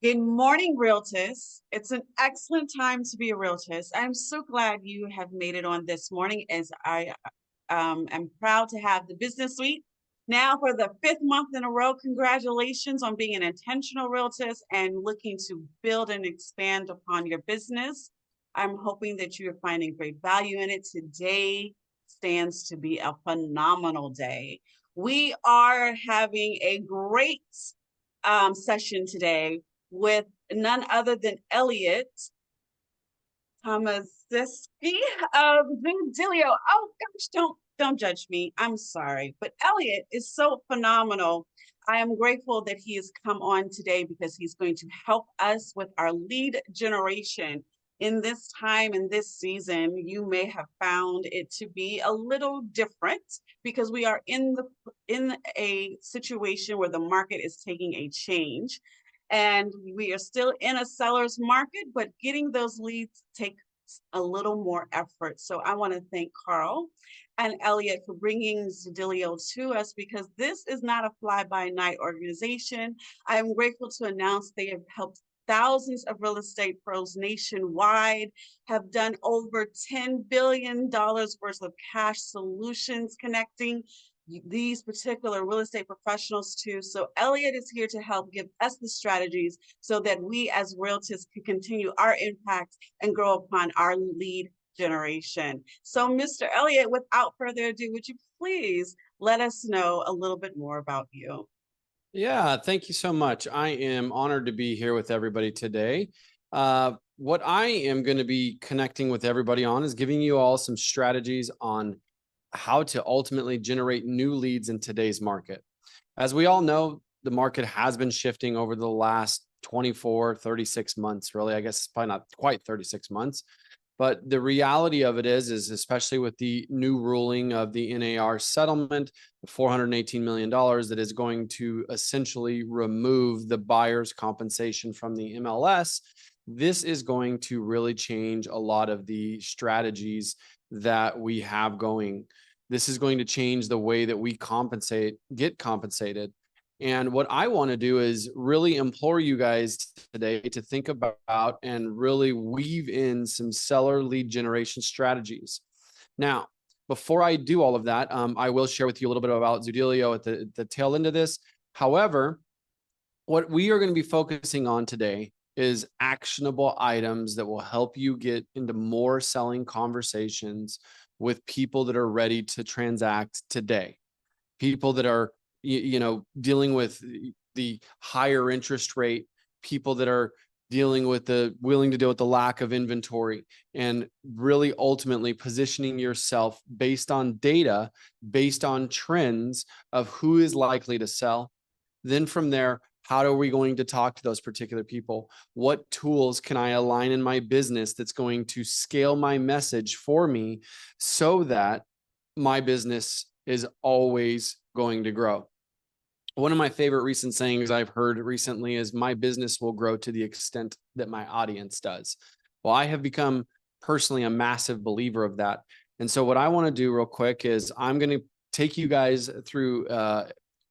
Good morning, Realtist. It's an excellent time to be a Realtist. I'm so glad you have made it on this morning as I am proud to have the Business Suite now for the fifth month in a row. Congratulations on being an intentional Realtist and looking to build and expand upon your business. I'm hoping that you are finding great value in it. Today stands to be a phenomenal day. We are having a great session today with none other than Elliot Tomaszewski of ZOODEALIO. Oh gosh, don't judge me. I'm sorry, but Elliot is so phenomenal. I am grateful that he has come on today because he's going to help us with our lead generation. In this time, in this season, you may have found it to be a little different because we are in a situation where the market is taking a change. And we are still in a seller's market, but getting those leads takes a little more effort. So I want to thank Carl and Elliot for bringing ZOODEALIO to us because this is not a fly-by-night organization. I am grateful to announce they have helped thousands of real estate pros nationwide, have done over $10 billion worth of cash solutions connecting these particular real estate professionals too. So Elliot is here to help give us the strategies so that we as realtors can continue our impact and grow upon our lead generation. So Mr. Elliot, without further ado, would you please let us know a little bit more about you? Yeah, thank you so much. I am honored to be here with everybody today. What I am going to be connecting with everybody on is giving you all some strategies on how to ultimately generate new leads in today's market. As we all know, the market has been shifting over the last 24, 36 months, really. I guess it's probably not quite 36 months. But the reality of it is especially with the new ruling of the NAR settlement, the $418 million that is going to essentially remove the buyer's compensation from the MLS, this is going to really change a lot of the strategies that we have going. This is going to change the way that we get compensated. And what I want to do is really implore you guys today to think about and really weave in some seller lead generation strategies. Now, before I do all of that, I will share with you a little bit about ZOODEALIO at the tail end of this. However, what we are going to be focusing on today is actionable items that will help you get into more selling conversations with people that are ready to transact today. People that are dealing with the higher interest rate, people that are willing to deal with the lack of inventory, and really ultimately positioning yourself based on data, based on trends of who is likely to sell. Then from there, how are we going to talk to those particular people? What tools can I align in my business that's going to scale my message for me so that my business is always going to grow? One of my favorite recent sayings I've heard recently is my business will grow to the extent that my audience does. Well, I have become personally a massive believer of that. And so what I want to do real quick is I'm going to take you guys through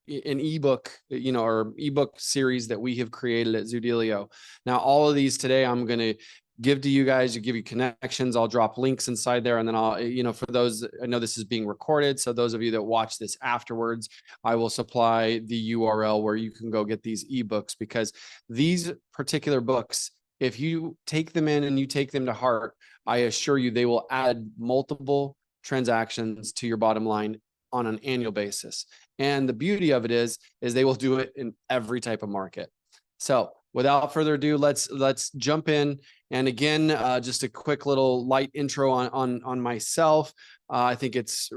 an ebook, or ebook series that we have created at ZOODEALIO. Now, all of these today, I'm going to give to you guys, give you connections. I'll drop links inside there. And then I'll, for those, I know this is being recorded. So those of you that watch this afterwards, I will supply the URL where you can go get these ebooks, because these particular books, if you take them in and you take them to heart, I assure you, they will add multiple transactions to your bottom line on an annual basis. And the beauty of it is they will do it in every type of market. So without further ado, let's jump in. And again, just a quick little light intro on myself. I think it's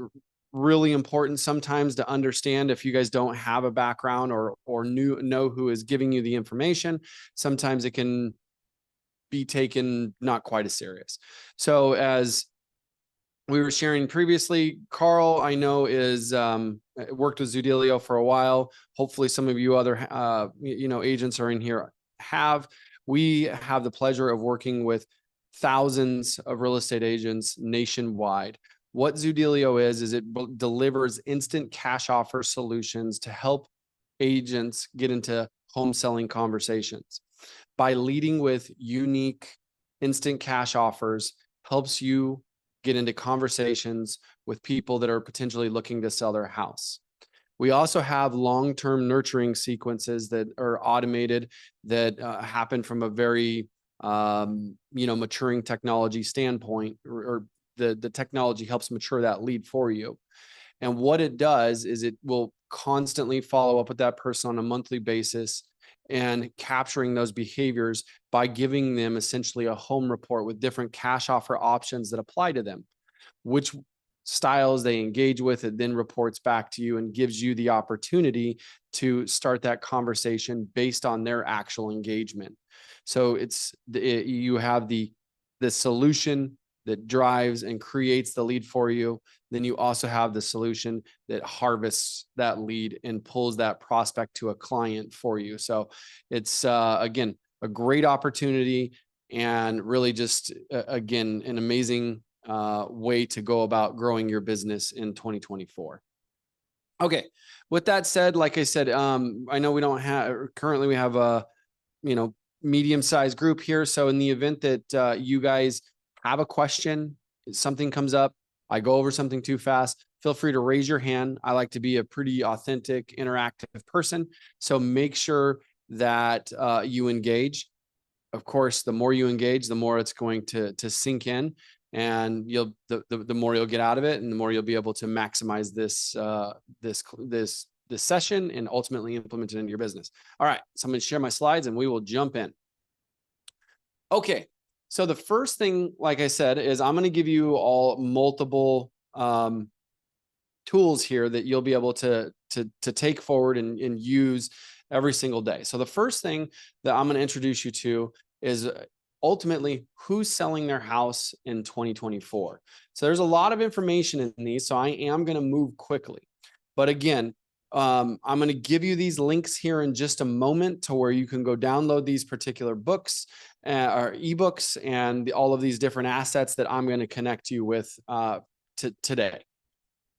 really important sometimes to understand, if you guys don't have a background or know who is giving you the information, sometimes it can be taken not quite as serious. So as we were sharing previously, Carl, I know, is worked with ZOODEALIO for a while. Hopefully some of you other agents are in here we have the pleasure of working with thousands of real estate agents nationwide. What ZOODEALIO is it delivers instant cash offer solutions to help agents get into home selling conversations. by leading with unique instant cash offers helps you get into conversations with people that are potentially looking to sell their house. We also have long-term nurturing sequences that are automated that happen from a very maturing technology standpoint, or the technology helps mature that lead for you. And what it does is it will constantly follow up with that person on a monthly basis and capturing those behaviors by giving them essentially a home report with different cash offer options that apply to them, which styles they engage with. It then reports back to you and gives you the opportunity to start that conversation based on their actual engagement. So you have the solution that drives and creates the lead for you. Then you also have the solution that harvests that lead and pulls that prospect to a client for you. So it's again, a great opportunity, and really just again, an amazing way to go about growing your business in 2024. Okay. With that said, like I said, I know we don't have, currently we have a, medium-sized group here. So in the event that you guys have a question, something comes up, I go over something too fast, feel free to raise your hand. I like to be a pretty authentic, interactive person. So make sure that you engage. Of course, the more you engage, the more it's going to sink in, and the more you'll get out of it, and the more you'll be able to maximize this session and ultimately implement it into your business. All right, so I'm going to share my slides and we will jump in. Okay, so the first thing, like I said, is I'm going to give you all multiple tools here that you'll be able to take forward and use every single day. So the first thing that I'm going to introduce you to is ultimately who's selling their house in 2024. So there's a lot of information in these, so I am going to move quickly. But again, I'm going to give you these links here in just a moment to where you can go download these particular books or ebooks and all of these different assets that I'm going to connect you with today.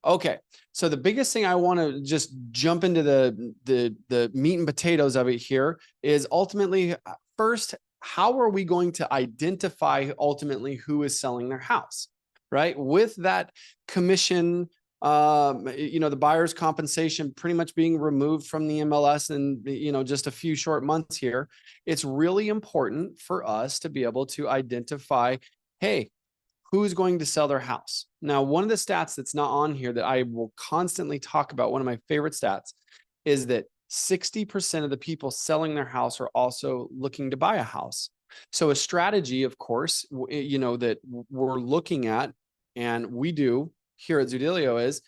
Okay, so the biggest thing I want to just jump into the meat and potatoes of it here is ultimately, first, how are we going to identify ultimately who is selling their house, right? With that commission, the buyer's compensation pretty much being removed from the MLS in, just a few short months here, it's really important for us to be able to identify, hey, who's going to sell their house? Now, one of the stats that's not on here that I will constantly talk about, one of my favorite stats, is that 60% of the people selling their house are also looking to buy a house. So a strategy, of course, that we're looking at, and we do here at ZOODEALIO, is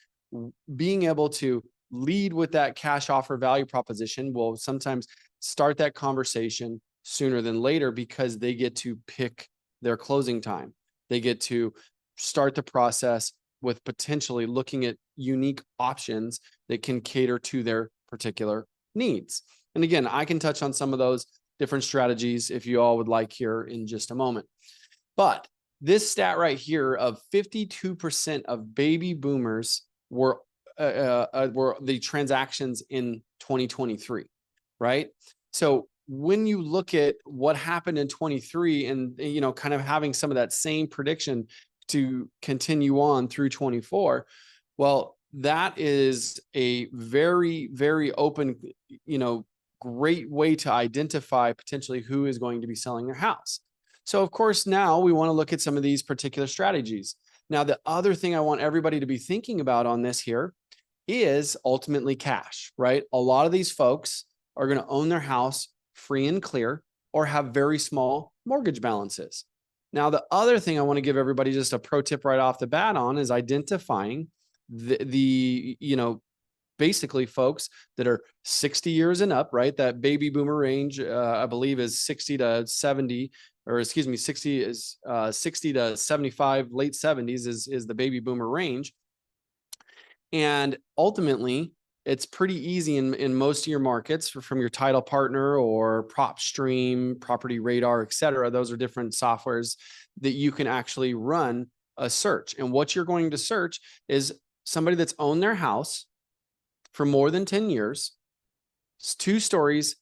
being able to lead with that cash offer value proposition. Will sometimes start that conversation sooner than later because they get to pick their closing time. They get to start the process with potentially looking at unique options that can cater to their particular needs. And again, I can touch on some of those different strategies if you all would like here in just a moment. But this stat right here of 52% of baby boomers were the transactions in 2023, right? So when you look at what happened in 23 and, kind of having some of that same prediction to continue on through 24, well, that is a very, very open, great way to identify potentially who is going to be selling their house. So of course, now we want to look at some of these particular strategies. Now, the other thing I want everybody to be thinking about on this here is ultimately cash, right? A lot of these folks are going to own their house free and clear or have very small mortgage balances. Now, the other thing I want to give everybody just a pro tip right off the bat on is identifying basically folks that are 60 years and up, right? That baby boomer range, I believe, is 60 to 70, or excuse me, 60 to 75, late 70s is the baby boomer range. And ultimately, it's pretty easy in most of your markets from your title partner or PropStream, Property Radar, et cetera. Those are different softwares that you can actually run a search. And what you're going to search is somebody that's owned their house for more than 10 years, 2 stories,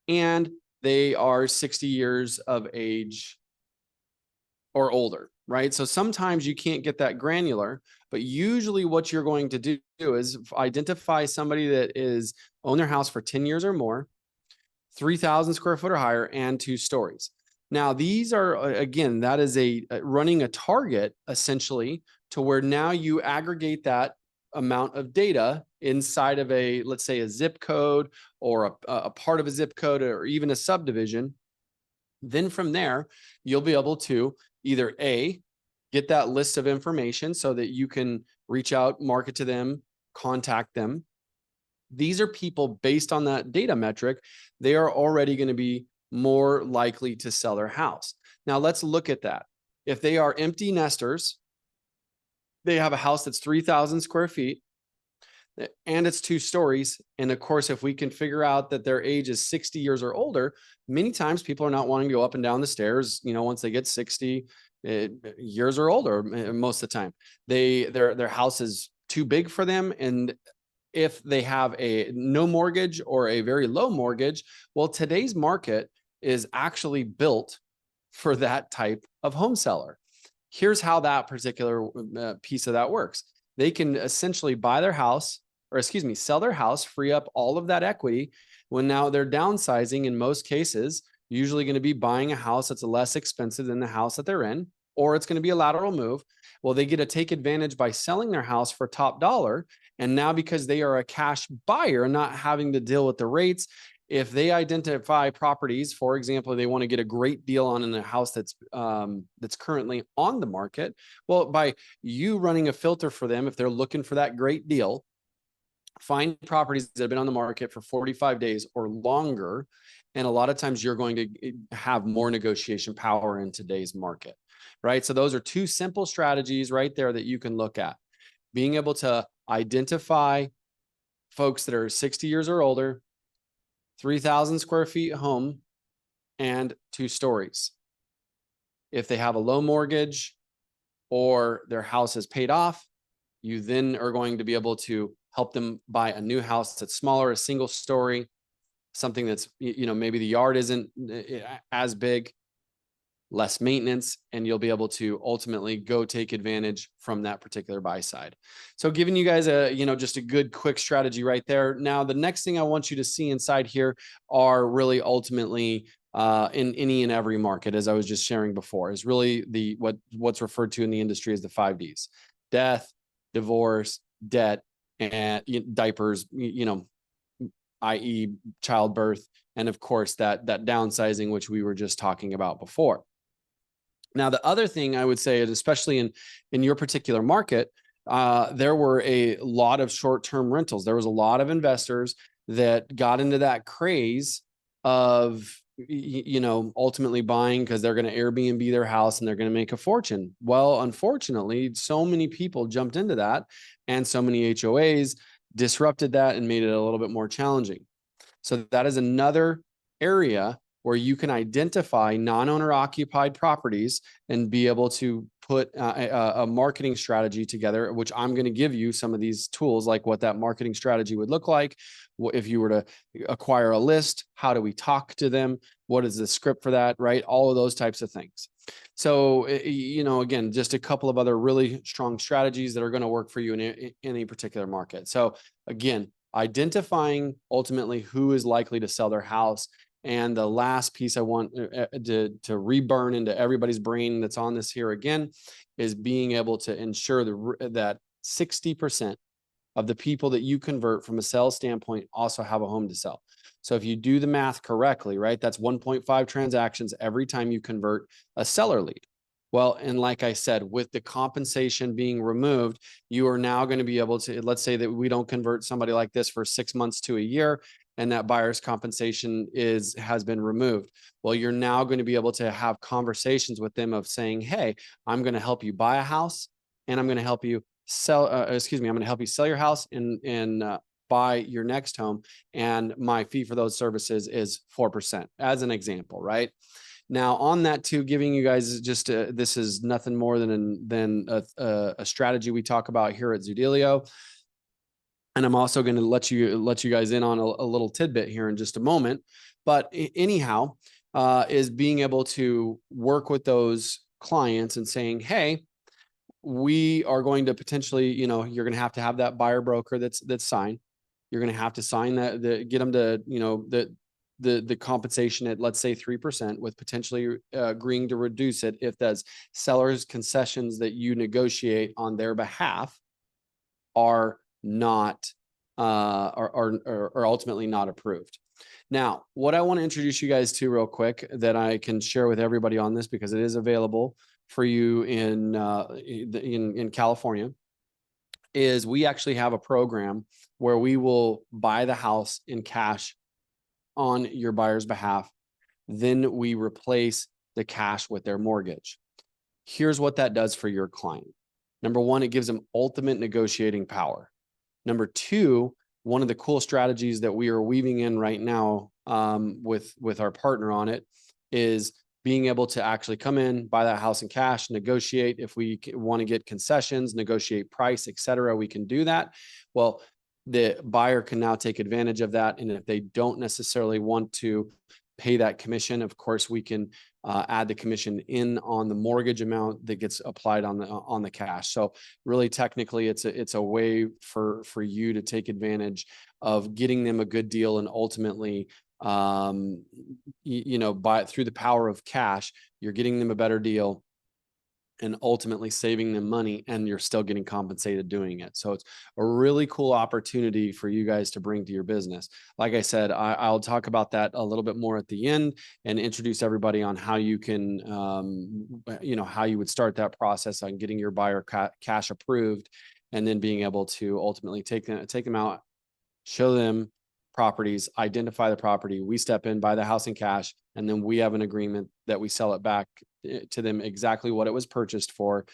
and they are 60 years of age or older, right? So sometimes you can't get that granular, but usually what you're going to do is identify somebody that is own their house for 10 years or more, 3,000 square foot or higher, and 2 stories. Now, these are, again, that is running a target essentially to where now you aggregate that amount of data inside of let's say a zip code or a part of a zip code or even a subdivision. Then from there, you'll be able to either get that list of information so that you can reach out, market to them, contact them. These are people based on that data metric. They are already going to be more likely to sell their house. Now let's look at that. If they are empty nesters, they have a house that's 3,000 square feet and it's 2 stories. And of course, if we can figure out that their age is 60 years or older, many times people are not wanting to go up and down the stairs, once they get 60 years or older, most of the time. Their house is too big for them. And if they have a no mortgage or a very low mortgage, well, today's market is actually built for that type of home seller. Here's how that particular piece of that works. They can essentially buy their house, sell their house, free up all of that equity when now they're downsizing in most cases, usually going to be buying a house that's less expensive than the house that they're in, or it's going to be a lateral move. Well, they get to take advantage by selling their house for top dollar. And now because they are a cash buyer, not having to deal with the rates, if they identify properties, for example, they want to get a great deal on in a house that's currently on the market. Well, by you running a filter for them, if they're looking for that great deal, find properties that have been on the market for 45 days or longer. And a lot of times you're going to have more negotiation power in today's market, right? So those are 2 simple strategies right there that you can look at. Being able to identify folks that are 60 years or older, 3,000 square feet home, and 2 stories. If they have a low mortgage or their house is paid off, you then are going to be able to help them buy a new house that's smaller, a single story, something that's, maybe the yard isn't as big, less maintenance, and you'll be able to ultimately go take advantage from that particular buy side. So giving you guys just a good quick strategy right there. Now, the next thing I want you to see inside here are really ultimately in any and every market, as I was just sharing before, is really what's referred to in the industry as the 5 Ds: death, divorce, debt, and diapers, i.e. childbirth, and of course that downsizing, which we were just talking about before. Now, the other thing I would say is, especially in your particular market, there were a lot of short-term rentals. There was a lot of investors that got into that craze of, ultimately buying because they're going to Airbnb their house and they're going to make a fortune. Well, unfortunately, so many people jumped into that, and so many HOAs disrupted that and made it a little bit more challenging. So that is another area where you can identify non-owner occupied properties and be able to put a marketing strategy together, which I'm going to give you some of these tools, like what that marketing strategy would look like. If you were to acquire a list, how do we talk to them? What is the script for that, right? All of those types of things. So, again, just a couple of other really strong strategies that are going to work for you in any particular market. So again, identifying ultimately who is likely to sell their house. And the last piece I want to reburn into everybody's brain that's on this here again is being able to ensure that 60% of the people that you convert from a sales standpoint also have a home to sell. So if you do the math correctly, right, that's 1.5 transactions every time you convert a seller lead. Well, and like I said, with the compensation being removed, you are now going to be able to, let's say that we don't convert somebody like this for 6 months to a year, and that buyer's compensation has been removed. Well, you're now going to be able to have conversations with them of saying, hey, I'm going to help you buy a house, and I'm going to help you sell, I'm going to help you sell your house and buy your next home. And my fee for those services is 4%, as an example, right? Now, on that too, giving you guys just this is nothing more than a strategy we talk about here at ZOODEALIO. And I'm also going to let you guys in on a little tidbit here in just a moment. But anyhow, is being able to work with those clients and saying, hey, we are going to potentially, you're going to have that buyer broker that's signed. You're going to have to sign that, get them to, the compensation at, let's say 3%, with potentially agreeing to reduce it if that's sellers' concessions that you negotiate on their behalf are not are ultimately not approved. Now, what I want to introduce you guys to real quick that I can share with everybody on this, because it is available for you in California, is we actually have a program where we will buy the house in cash on your buyer's behalf. Then we replace the cash with their mortgage. Here's what that does for your client. Number one, it gives them ultimate negotiating power. Number two, one of the cool strategies that we are weaving in right now with our partner on it is being able to actually come in, buy that house in cash, negotiate. If we want to get concessions, negotiate price, et cetera, we can do that. Well, the buyer can now take advantage of that. And if they don't necessarily want to pay that commission, of course, we can add the commission in on the mortgage amount that gets applied on the cash. So really, technically, it's a way for you to take advantage of getting them a good deal, and ultimately, through the power of cash, you're getting them a better deal and ultimately saving them money, and you're still getting compensated doing it. So it's a really cool opportunity for you guys to bring to your business. Like I said, I'll talk about that a little bit more at the end and introduce everybody on how you can, how you would start that process on getting your buyer cash approved, and then being able to ultimately take them out, show them properties, identify the property. We step in, buy the house in cash, and then we have an agreement that we sell it back to them exactly what it was purchased for.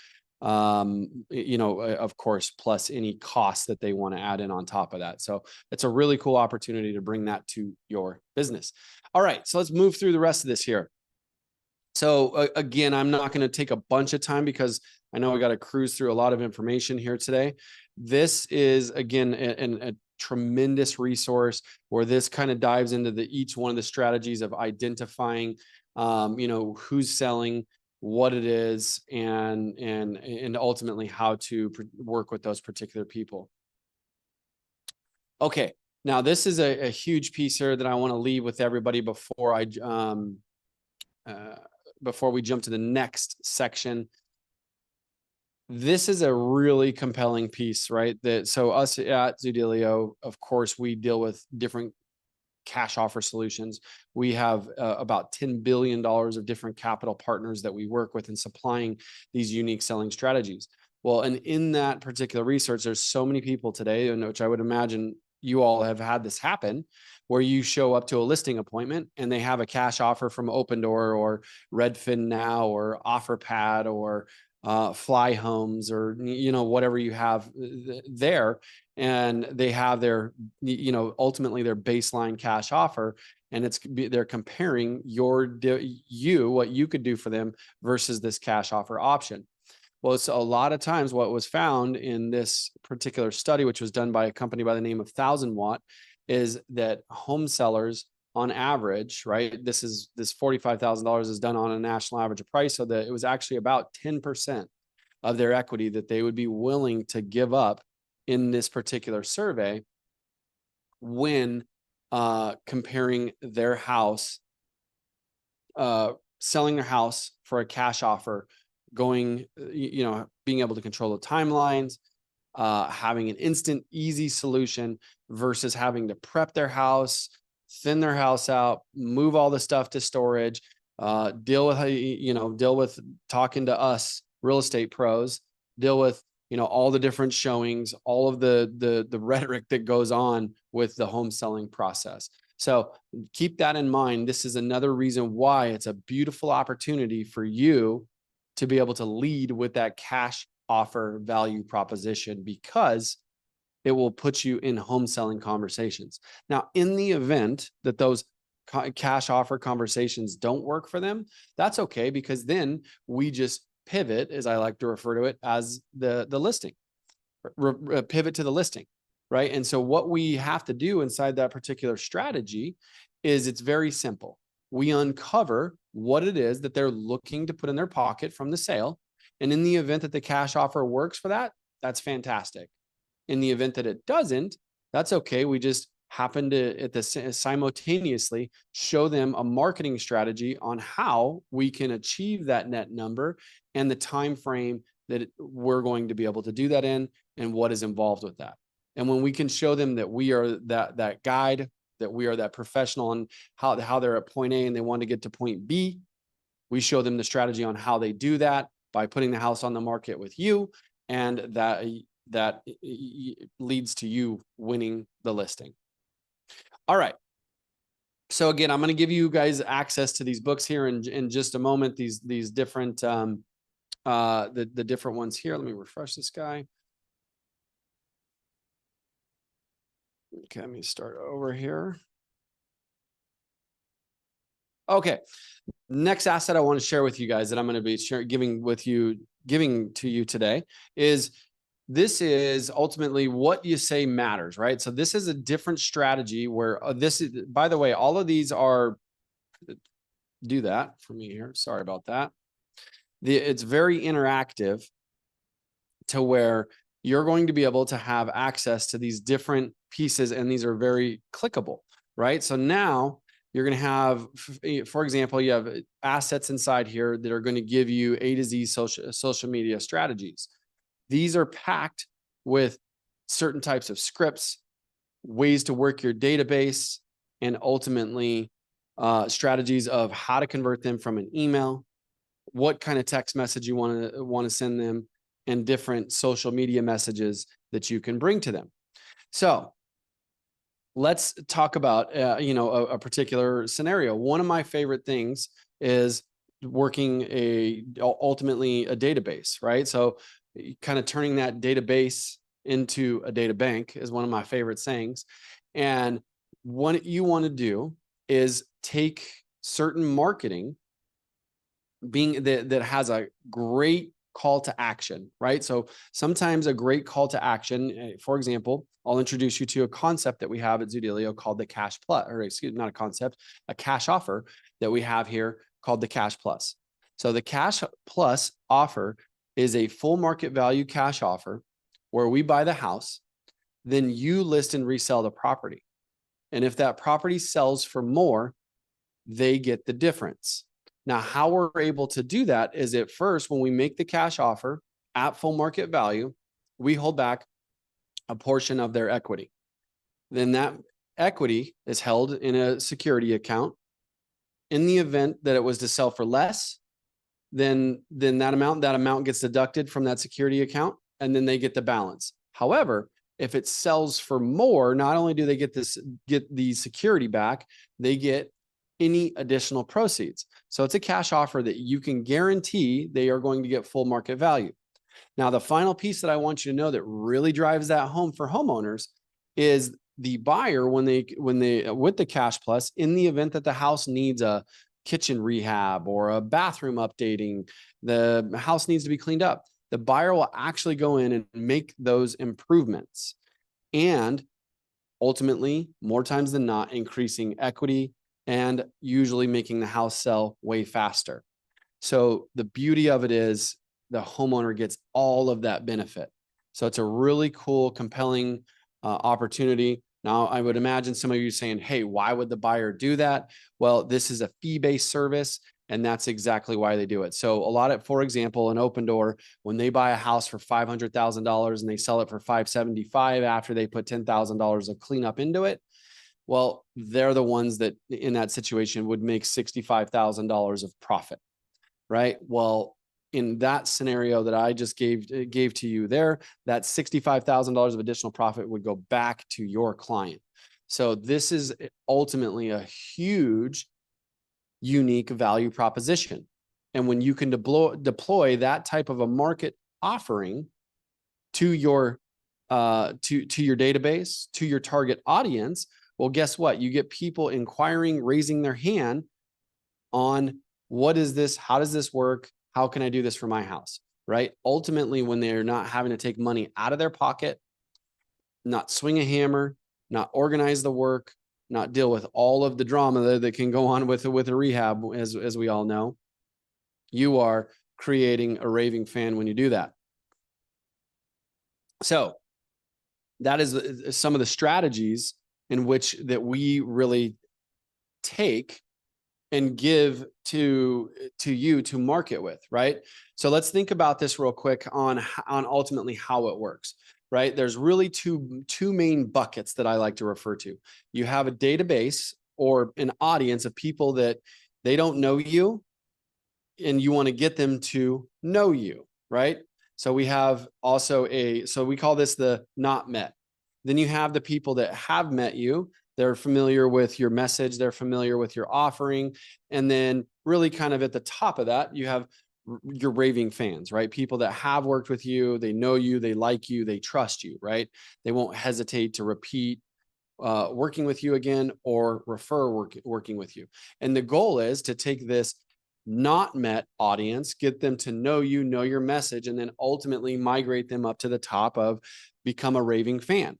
Of course, plus any costs that they want to add in on top of that. So it's a really cool opportunity to bring that to your business. All right, so let's move through the rest of this here. So again, I'm not going to take a bunch of time because I know I got to cruise through a lot of information here today. This is, again, a tremendous resource where this kind of dives into each one of the strategies of identifying, who's selling, what it is, and ultimately how to work with those particular people. Okay, now this is a huge piece here that I want to leave with everybody before before we jump to the next section. This is a really compelling piece, right? So us at ZOODEALIO, of course, we deal with different cash offer solutions. We have about $10 billion of different capital partners that we work with in supplying these unique selling strategies. Well, and in that particular research, there's so many people today, in which I would imagine you all have had this happen, where you show up to a listing appointment and they have a cash offer from Opendoor or Redfin Now or OfferPad or Fly Homes, or whatever you have there, and they have their ultimately their baseline cash offer, and they're comparing what you could do for them versus this cash offer option. Well, it's a lot of times what was found in this particular study, which was done by a company by the name of 1000watt, is that home sellers on average, right? This $45,000 is done on a national average of price. So that it was actually about 10% of their equity that they would be willing to give up in this particular survey when comparing their house, selling their house for a cash offer, being able to control the timelines, having an instant, easy solution versus having to prep their house, thin their house out, move all the stuff to storage, deal with talking to us real estate pros, deal with all the different showings, all of the rhetoric that goes on with the home selling process. So keep that in mind. This is another reason why it's a beautiful opportunity for you to be able to lead with that cash offer value proposition, because it will put you in home selling conversations. Now, in the event that those cash offer conversations don't work for them, that's okay, because then we just pivot, as I like to refer to it, as the listing, pivot to the listing, right? And so what we have to do inside that particular strategy is it's very simple. We uncover what it is that they're looking to put in their pocket from the sale. And in the event that the cash offer works for that, that's fantastic. In the event that it doesn't, that's okay. We just happen to simultaneously show them a marketing strategy on how we can achieve that net number and the time frame that we're going to be able to do that in and what is involved with that. And when we can show them that we are that guide, that we are that professional on how they're at point A and they want to get to point B, we show them the strategy on how they do that by putting the house on the market with you, and that leads to you winning the listing. All right. So again, I'm going to give you guys access to these books here in just a moment. These different the different ones here. Let me refresh this guy. Okay, let me start over here. Okay. Next asset I want to share with you guys that I'm going to be giving to you today is this is ultimately what you say matters, right? So this is a different strategy where this is, by the way, all of these are, do that for me here. Sorry about that. It's very interactive to where you're going to be able to have access to these different pieces, and these are very clickable, right? So now you're going to have, for example, you have assets inside here that are going to give you A to Z social media strategies. These are packed with certain types of scripts, ways to work your database, and ultimately strategies of how to convert them from an email, what kind of text message you want to send them, and different social media messages that you can bring to them. So let's talk about a particular scenario. One of my favorite things is working ultimately a database, right? So kind of turning that database into a data bank is one of my favorite sayings. And what you want to do is take certain marketing that has a great call to action, right? So sometimes a great call to action, for example, I'll introduce you to a concept that we have at ZOODEALIO called the Cash Plus, or excuse me, not a concept, a cash offer that we have here called the Cash Plus. So the Cash Plus offer is a full market value cash offer where we buy the house, then you list and resell the property. And if that property sells for more, they get the difference. Now, how we're able to do that is at first, when we make the cash offer at full market value, we hold back a portion of their equity. Then that equity is held in a security account. In the event that it was to sell for less, then that amount gets deducted from that security account, and then they get the balance. However, if it sells for more, not only do they get the security back, they get any additional proceeds. So it's a cash offer that you can guarantee they are going to get full market value. Now, the final piece that I want you to know that really drives that home for homeowners is the buyer when they with the Cash Plus, in the event that the house needs a kitchen rehab or a bathroom updating, the house needs to be cleaned up, the buyer will actually go in and make those improvements, and ultimately, more times than not, increasing equity and usually making the house sell way faster. So the beauty of it is the homeowner gets all of that benefit. So it's a really cool, compelling opportunity. Now, I would imagine some of you saying, hey, why would the buyer do that? Well, this is a fee-based service, and that's exactly why they do it. So a lot of, for example, an Open Door, when they buy a house for $500,000 and they sell it for $575,000 after they put $10,000 of cleanup into it, well, they're the ones that in that situation would make $65,000 of profit, right? Well, in that scenario that I just gave to you there, that $65,000 of additional profit would go back to your client. So this is ultimately a huge, unique value proposition. And when you can deploy that type of a market offering to your your database, to your target audience, well, guess what? You get people inquiring, raising their hand on what is this? How does this work? How can I do this for my house? Right? Ultimately, when they're not having to take money out of their pocket, not swing a hammer, not organize the work, not deal with all of the drama that can go on with a rehab, as we all know. You are creating a raving fan when you do that. So that is some of the strategies in which that we really take and give to you to market with, right? So let's think about this real quick on ultimately how it works, right? There's really two main buckets that I like to refer to. You have a database or an audience of people that they don't know you, and you want to get them to know you, right? So we have also so we call this the not met. Then you have the people that have met you. They're familiar with your message. They're familiar with your offering. And then really kind of at the top of that, you have your raving fans, right? People that have worked with you, they know you, they like you, they trust you, right? They won't hesitate to repeat working with you again or refer working with you. And the goal is to take this not met audience, get them to know you, know your message, and then ultimately migrate them up to the top of become a raving fan.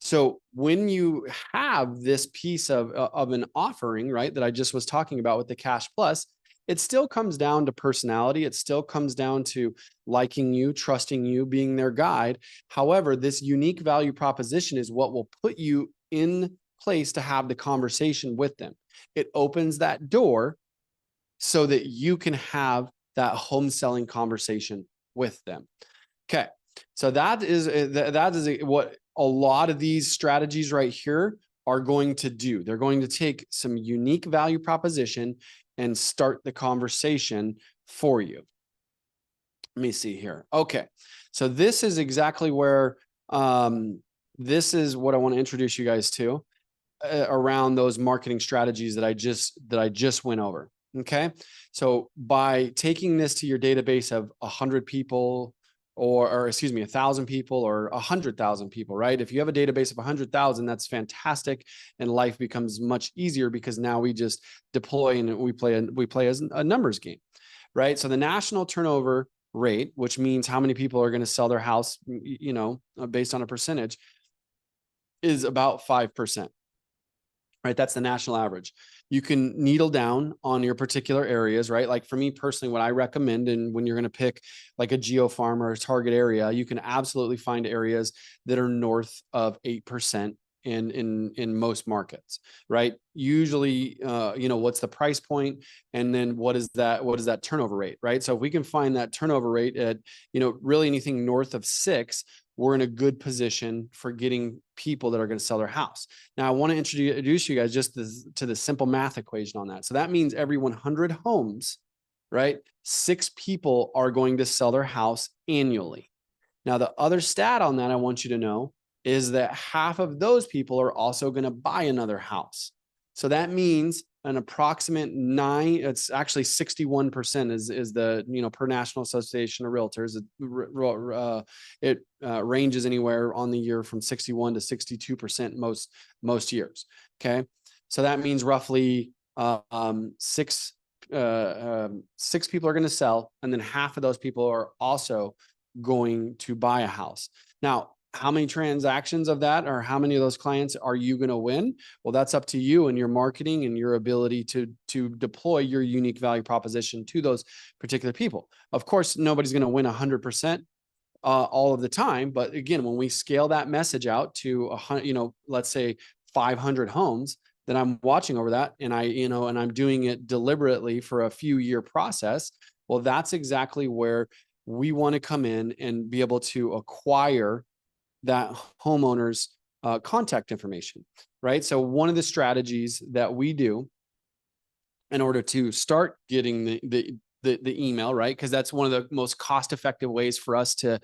So when you have this piece of an offering, right, that I just was talking about with the Cash Plus, it still comes down to personality. It still comes down to liking you, trusting you, being their guide. However, this unique value proposition is what will put you in place to have the conversation with them. It opens that door so that you can have that home selling conversation with them. Okay. So that is what a lot of these strategies right here are going to do. They're going to take some unique value proposition and start the conversation for you. Let me see here. Okay. So this is exactly where this is what I want to introduce you guys to around those marketing strategies that I just went over. Okay. So by taking this to your database of 100 people, or excuse me, 1,000 people or 100,000 people, right? If you have a database of 100,000, that's fantastic. And life becomes much easier because now we just deploy and we play as a numbers game, right? So the national turnover rate, which means how many people are going to sell their house, based on a percentage, is about 5%. Right? That's the national average. You can needle down on your particular areas, right? Like for me personally, what I recommend, and when you're going to pick like a geo farm or a target area, you can absolutely find areas that are north of 8% in most markets, right? Usually, what's the price point, and then what is that turnover rate, right? So if we can find that turnover rate at, really anything north of 6, we're in a good position for getting people that are going to sell their house. Now, I want to introduce you guys just to the simple math equation on that. So that means every 100 homes, right, 6 people are going to sell their house annually. Now, the other stat on that I want you to know is that half of those people are also going to buy another house. So that means an approximate it's actually 61% is the, per National Association of Realtors. It ranges anywhere on the year from 61 to 62% most years. Okay. So that means roughly 6 people are going to sell, and then half of those people are also going to buy a house. Now, how many transactions of that, or how many of those clients are you going to win? Well, that's up to you and your marketing and your ability to deploy your unique value proposition to those particular people. Of course, nobody's going to win 100% all of the time. But again, when we scale that message out to let's say 500 homes, then I'm watching over that, and and I'm doing it deliberately for a few year process. Well, that's exactly where we want to come in and be able to acquire that homeowner's contact information, right? So one of the strategies that we do in order to start getting the email, right? Because that's one of the most cost-effective ways for us to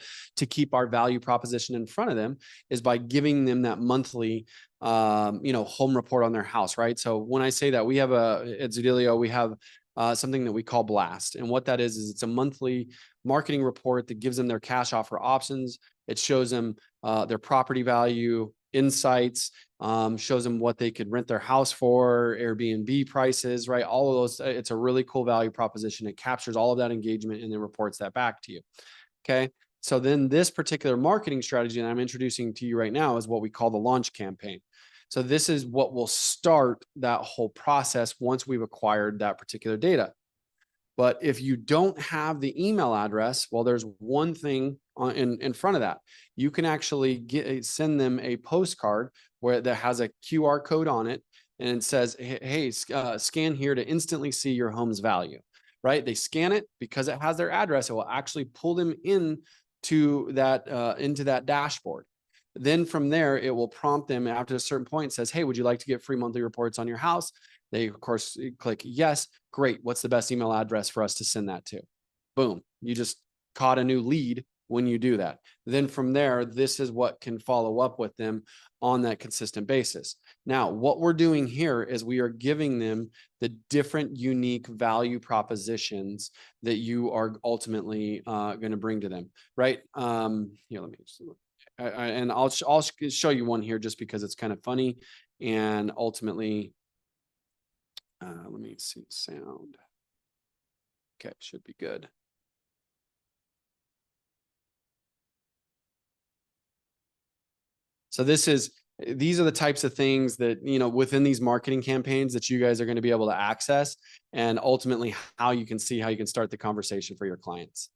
keep our value proposition in front of them, is by giving them that monthly home report on their house, right? So when I say that, we have at ZOODEALIO, we have something that we call Blast. And what that is it's a monthly marketing report that gives them their cash offer options. It shows them their property value insights, shows them what they could rent their house for, Airbnb prices, right? All of those. It's a really cool value proposition. It captures all of that engagement and then reports that back to you. Okay. So then this particular marketing strategy that I'm introducing to you right now is what we call the launch campaign. So this is what will start that whole process once we've acquired that particular data. But if you don't have the email address, well, there's one thing in front of that. You can actually send them a postcard where that has a QR code on it, and it says, hey, scan here to instantly see your home's value, right? They scan it because it has their address. It will actually pull them into that dashboard. Then from there, it will prompt them after a certain point, says, hey, would you like to get free monthly reports on your house? They, of course, click yes. Great. What's the best email address for us to send that to? Boom. You just caught a new lead when you do that. Then from there, this is what can follow up with them on that consistent basis. Now, what we're doing here is we are giving them the different unique value propositions that you are ultimately going to bring to them, right? Here, let me just look. And I'll show you one here just because it's kind of funny, and ultimately, let me see sound. Okay, should be good. So these are the types of things that, within these marketing campaigns that you guys are going to be able to access, and ultimately how you can start the conversation for your clients.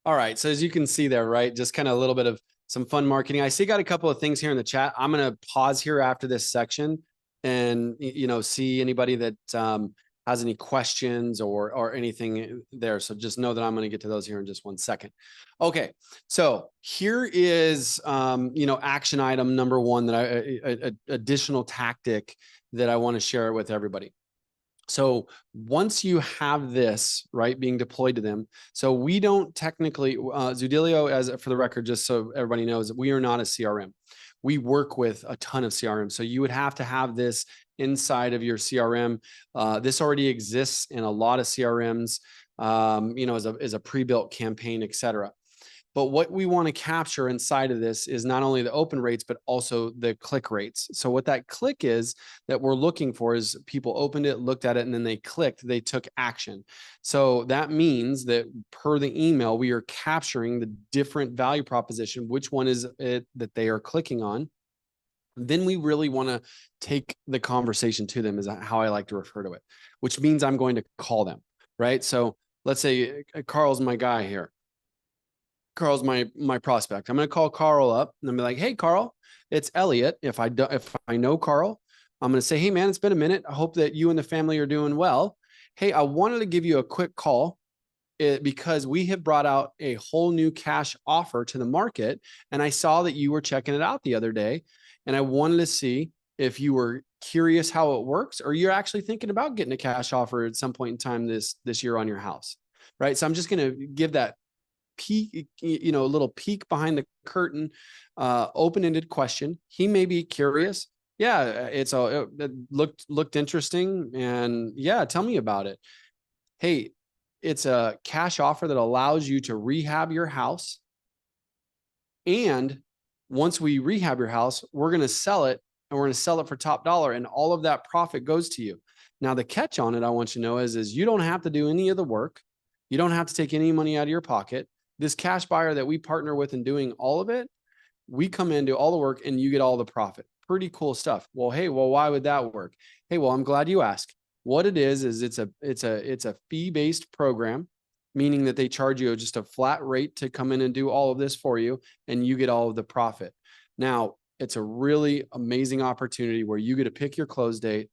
All right. So as you can see there, right, just kind of a little bit of some fun marketing. I see got a couple of things here in the chat. I'm going to pause here after this section and, see anybody that has any questions or anything there. So just know that I'm going to get to those here in just 1 second. Okay. So here is, action item number one that additional tactic that I want to share with everybody. So once you have this, right, being deployed to them, so we don't technically, ZOODEALIO, as for the record, just so everybody knows, we are not a CRM. We work with a ton of CRM. So you would have to have this inside of your CRM. This already exists in a lot of CRMs, as a pre-built campaign, et cetera. But what we want to capture inside of this is not only the open rates, but also the click rates. So what that click is that we're looking for is people opened it, looked at it, and then they clicked, they took action. So that means that per the email, we are capturing the different value proposition, which one is it that they are clicking on. Then we really want to take the conversation to them, is how I like to refer to it, which means I'm going to call them, right? So let's say Carl's my guy here. Carl's my prospect. I'm going to call Carl up and I'm be like, hey, Carl, it's Elliot. If I know Carl, I'm going to say, hey, man, it's been a minute. I hope that you and the family are doing well. Hey, I wanted to give you a quick call because we have brought out a whole new cash offer to the market. And I saw that you were checking it out the other day. And I wanted to see if you were curious how it works, or you're actually thinking about getting a cash offer at some point in time this year on your house. Right. So I'm just going to give that peek, a little peek behind the curtain, open-ended question. He may be curious. Yeah, it looked interesting. And yeah, tell me about it. Hey, it's a cash offer that allows you to rehab your house. And once we rehab your house, we're going to sell it, and we're going to sell it for top dollar. And all of that profit goes to you. Now, the catch on it, I want you to know is you don't have to do any of the work. You don't have to take any money out of your pocket. This cash buyer that we partner with in doing all of it, we come in, do all the work, and you get all the profit. Pretty cool stuff. Well, hey, why would that work? Hey, well, I'm glad you asked. What it is it's a fee-based program, meaning that they charge you just a flat rate to come in and do all of this for you, and you get all of the profit. Now, it's a really amazing opportunity where you get to pick your close date.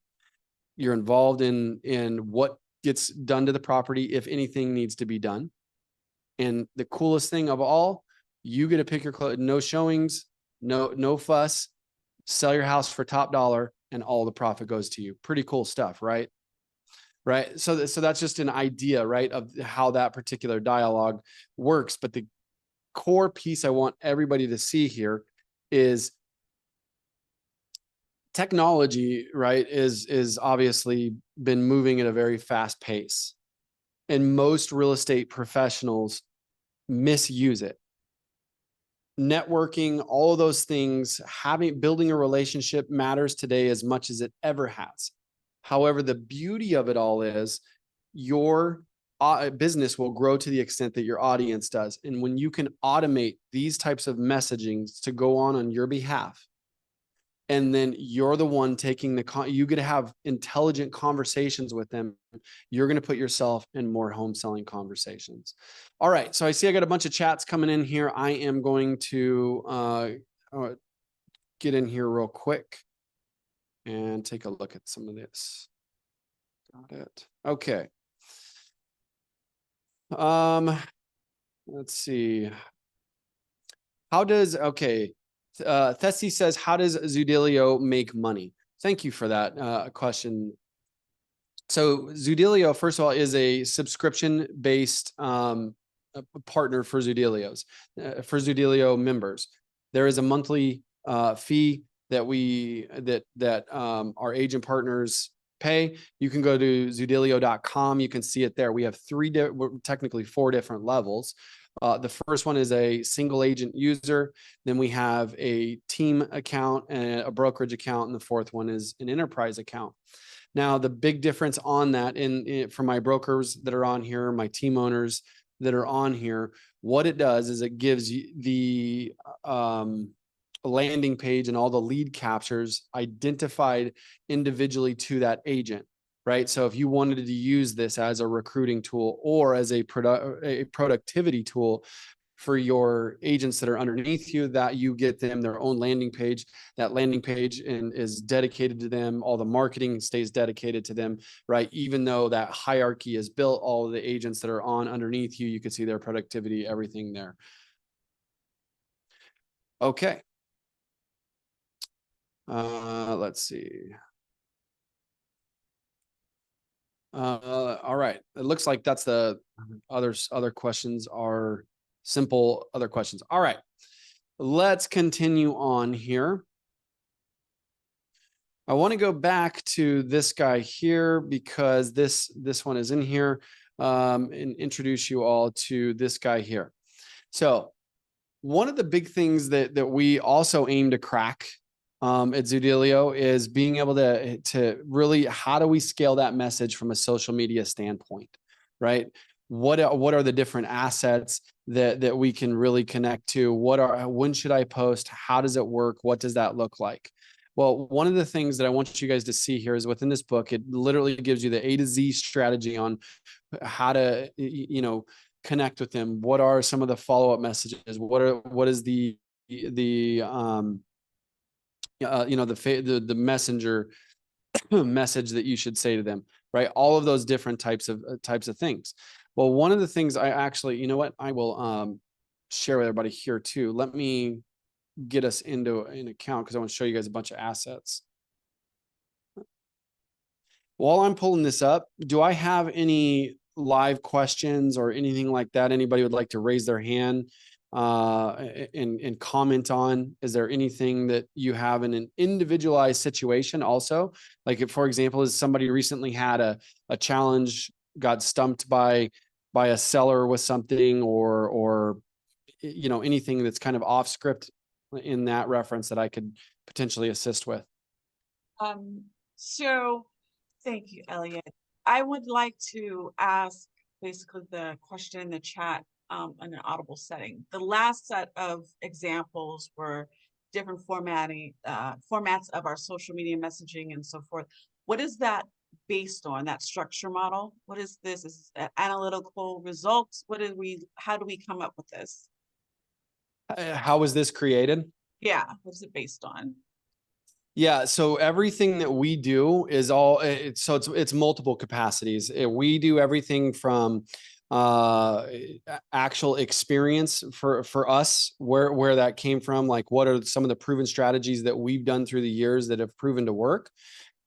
You're involved in what gets done to the property, if anything needs to be done. And the coolest thing of all, you get to pick your clothes, no showings, no fuss, sell your house for top dollar, and all the profit goes to you. Pretty cool stuff, right? Right. So that's just an idea, right, of how that particular dialogue works. But the core piece I want everybody to see here is technology, right, is obviously been moving at a very fast pace. And most real estate professionals misuse it. networking, all of those things, building a relationship matters today as much as it ever has. However, the beauty of it all is your business will grow to the extent that your audience does. And when you can automate these types of messaging to go on your behalf, and then you're the one taking you get to have intelligent conversations with them, you're going to put yourself in more home selling conversations. All right. So I see I got a bunch of chats coming in here. I am going to get in here real quick and take a look at some of this. Got it. Okay. Let's see. Thessie says, how does ZOODEALIO make money? Thank you for that question. So ZOODEALIO, first of all, is a subscription-based partner for ZOODEALIOs, for ZOODEALIO members. There is a monthly fee that our agent partners pay. You can go to ZOODEALIO.com. You can see it there. We have technically 4 different levels. The first one is a single agent user. Then we have a team account and a brokerage account. And the fourth one is an enterprise account. Now, the big difference on that for my brokers that are on here, my team owners that are on here, what it does is it gives you the landing page and all the lead captures identified individually to that agent, right? So if you wanted to use this as a recruiting tool or as a productivity tool for your agents that are underneath you, that you get them their own landing page. That landing page is dedicated to them. All the marketing stays dedicated to them, right? Even though that hierarchy is built, all of the agents that are on underneath you, you can see their productivity, everything there. Okay. Let's see. All right. It looks like that's the other questions are simple other questions. All right. Let's continue on here. I want to go back to this guy here because this one is in here, and introduce you all to this guy here. So one of the big things that we also aim to crack at ZOODEALIO is being able to really, how do we scale that message from a social media standpoint, right? What are the different assets that we can really connect to? When should I post? How does it work? What does that look like? Well, one of the things that I want you guys to see here is within this book, it literally gives you the A to Z strategy on how to, connect with them. What are some of the follow-up messages? What is the messenger message that you should say to them, right? All of those different types of things. Well, one of the things I actually, I will share with everybody here too. Let me get us into an account because I want to show you guys a bunch of assets. While I'm pulling this up, do I have any live questions or anything like that? Anybody would like to raise their hand and comment on? Is there anything that you have in an individualized situation also? Like if, for example, is somebody recently had a challenge, got stumped by a seller with something or anything that's kind of off script in that reference that I could potentially assist with? So thank you, Elliot. I would like to ask basically the question in the chat in an audible setting. The last set of examples were different formats of our social media messaging and so forth. What is that based on, that structure model? What is this? Is this analytical results? How do we come up with this? How was this created? Yeah, what's it based on? Yeah, so everything that we do is it's multiple capacities. We do everything from actual experience for us, where that came from, like what are some of the proven strategies that we've done through the years that have proven to work.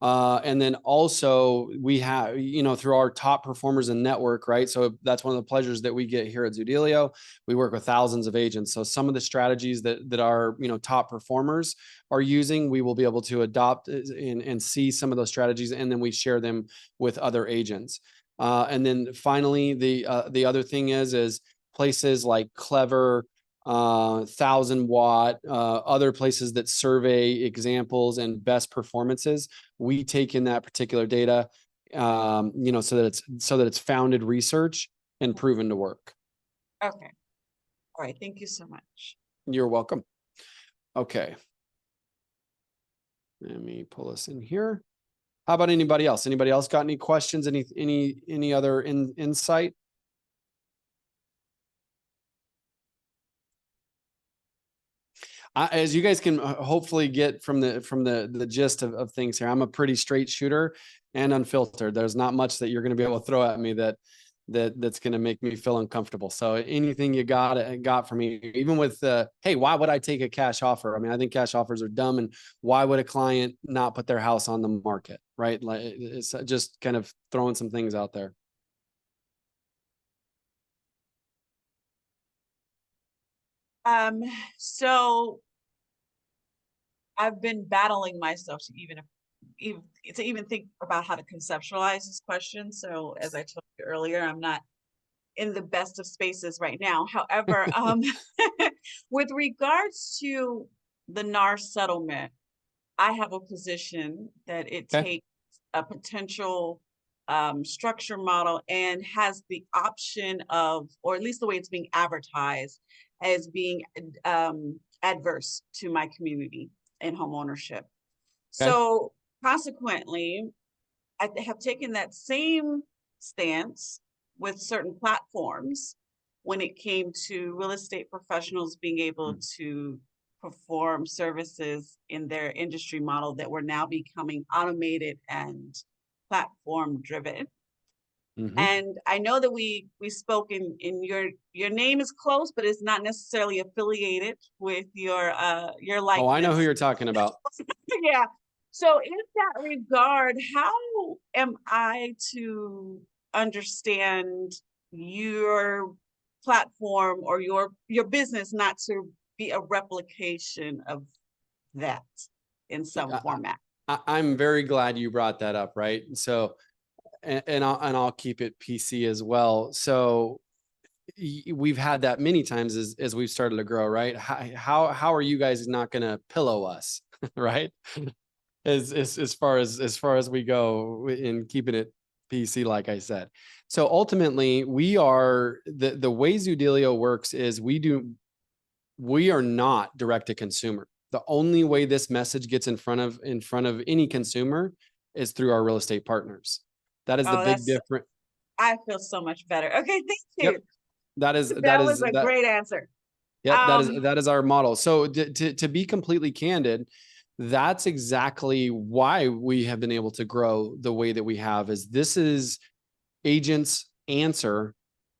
And then also we have, through our top performers in network, right? So that's one of the pleasures that we get here at ZOODEALIO. We work with thousands of agents. So some of the strategies that our, top performers are using, we will be able to adopt and see some of those strategies. And then we share them with other agents. And then finally, the other thing is places like Clever, 1,000 watt, other places that survey examples and best performances. We take in that particular data, so that it's founded research and proven to work. Okay. All right. Thank you so much. You're welcome. Okay. Let me pull this in here. How about anybody else? Anybody else got any questions? Any other insight? As you guys can hopefully get from the gist of things here, I'm a pretty straight shooter and unfiltered. There's not much that you're going to be able to throw at me that's going to make me feel uncomfortable. So anything you got for me, even with hey, why would I take a cash offer? I mean, I think cash offers are dumb, and why would a client not put their house on the market, right? Like, it's just kind of throwing some things out there. So I've been battling myself to even think about how to conceptualize this question. So as I told you earlier, I'm not in the best of spaces right now. However, with regards to the NAR settlement, I have a position that it Okay. takes a potential structure model and has the option of, or at least the way it's being advertised, as being adverse to my community and home ownership. Okay. So consequently, I have taken that same stance with certain platforms when it came to real estate professionals being able to perform services in their industry model that were now becoming automated and platform driven. Mm-hmm. And I know that we spoke in your name is close, but it's not necessarily affiliated with your likeness. Oh, I know who you're talking about. Yeah. So in that regard, how am I to understand your platform or your business not to be a replication of that in some format? I'm very glad you brought that up, right? So, and I'll keep it PC as well. So we've had that many times as we've started to grow, right? How are you guys not going to pillow us, right? As far as we go in keeping it PC, like I said. So ultimately, we are the way ZOODEALIO works is we are not direct to consumer. The only way this message gets in front of any consumer is through our real estate partners. That is the big difference. I feel so much better. Okay, thank you. Yep. That was a great answer. Yep, that is our model. So to be completely candid, that's exactly why we have been able to grow the way that we have. Is this is agents' answer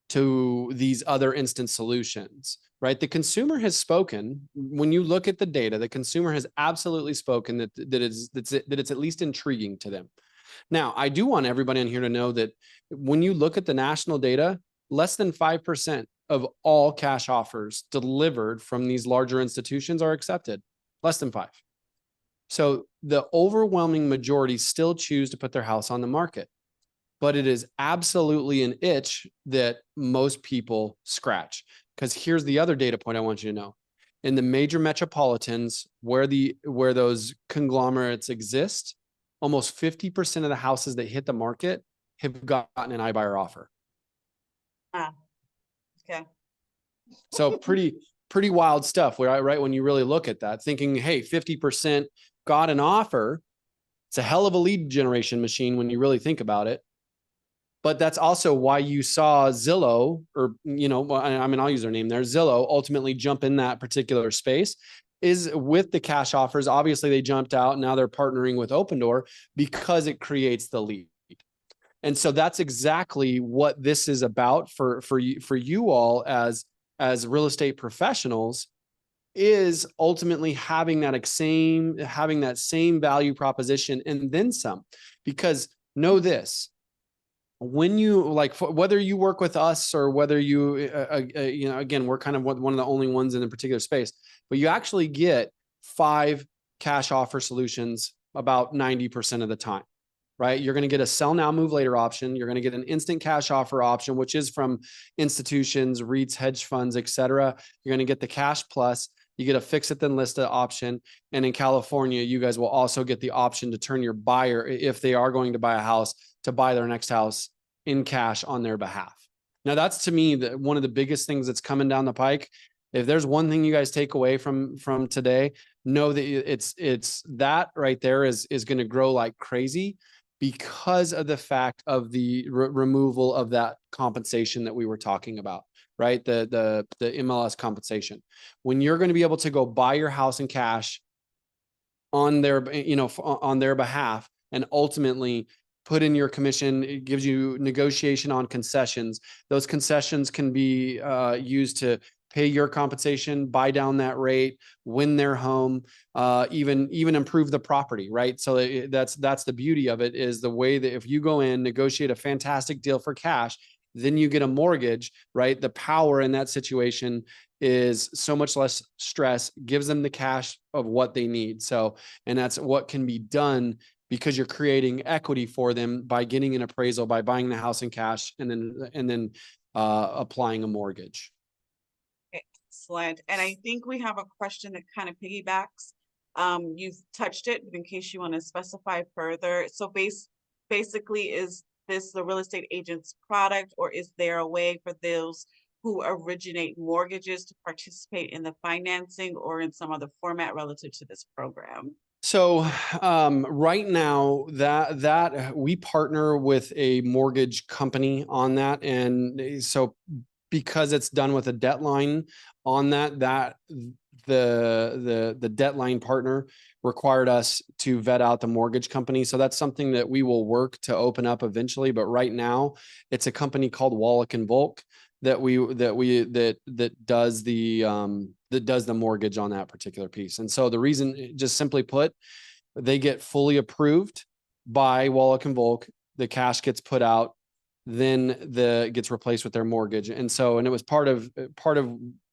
to these other instant solutions, right? The consumer has spoken. When you look at the data, the consumer has absolutely spoken that it's at least intriguing to them. Now, I do want everybody on here to know that when you look at the national data, less than 5% of all cash offers delivered from these larger institutions are accepted. Less than 5. So the overwhelming majority still choose to put their house on the market. But it is absolutely an itch that most people scratch. Because here's the other data point I want you to know. In the major metropolitans where those conglomerates exist, almost 50% of the houses that hit the market have gotten an iBuyer offer. Okay. So pretty wild stuff, right? When you really look at that, thinking, hey, 50% got an offer. It's a hell of a lead generation machine when you really think about it. But that's also why you saw Zillow, or, I mean, I'll use their name there, Zillow, ultimately jump in that particular space, is with the cash offers. Obviously, they jumped out. Now they're partnering with Opendoor because it creates the lead. And so that's exactly what this is about for you all as real estate professionals, is ultimately having that same value proposition and then some. Because know this, when you whether you work with us or whether you again, we're kind of one of the only ones in the particular space, but you actually get 5 cash offer solutions about 90% of the time. right? You're going to get a sell now, move later option. You're going to get an instant cash offer option, which is from institutions, REITs, hedge funds, et cetera. You're going to get the cash plus. You get a fix it then list it option. And in California, you guys will also get the option to turn your buyer, if they are going to buy a house, to buy their next house in cash on their behalf. Now, that's to me one of the biggest things that's coming down the pike. If there's one thing you guys take away from today, know that it's that right there is going to grow like crazy because of the fact of the removal of that compensation that we were talking about, right? The MLS compensation. When you're going to be able to go buy your house in cash on their, on their behalf, and ultimately put in your commission, it gives you negotiation on concessions. Those concessions can be used to pay your compensation, buy down that rate, win their home, even improve the property, right? So that's the beauty of it, is the way that if you go in, negotiate a fantastic deal for cash, then you get a mortgage, right? The power in that situation is so much less stress, gives them the cash of what they need. So, and that's what can be done because you're creating equity for them by getting an appraisal, by buying the house in cash, and then applying a mortgage. Excellent. And I think we have a question that kind of piggybacks. You've touched it, but in case you want to specify further. So basically, is this the real estate agent's product, or is there a way for those who originate mortgages to participate in the financing or in some other format relative to this program? So right now that we partner with a mortgage company on that. And so because it's done with a debt line on that the debt line partner required us to vet out the mortgage company. So that's something that we will work to open up eventually. But right now it's a company called Wallach and Volk that does the mortgage on that particular piece. And so the reason, just simply put, they get fully approved by Wallach and Volk, the cash gets put out, then gets replaced with their mortgage. And so, and it was part of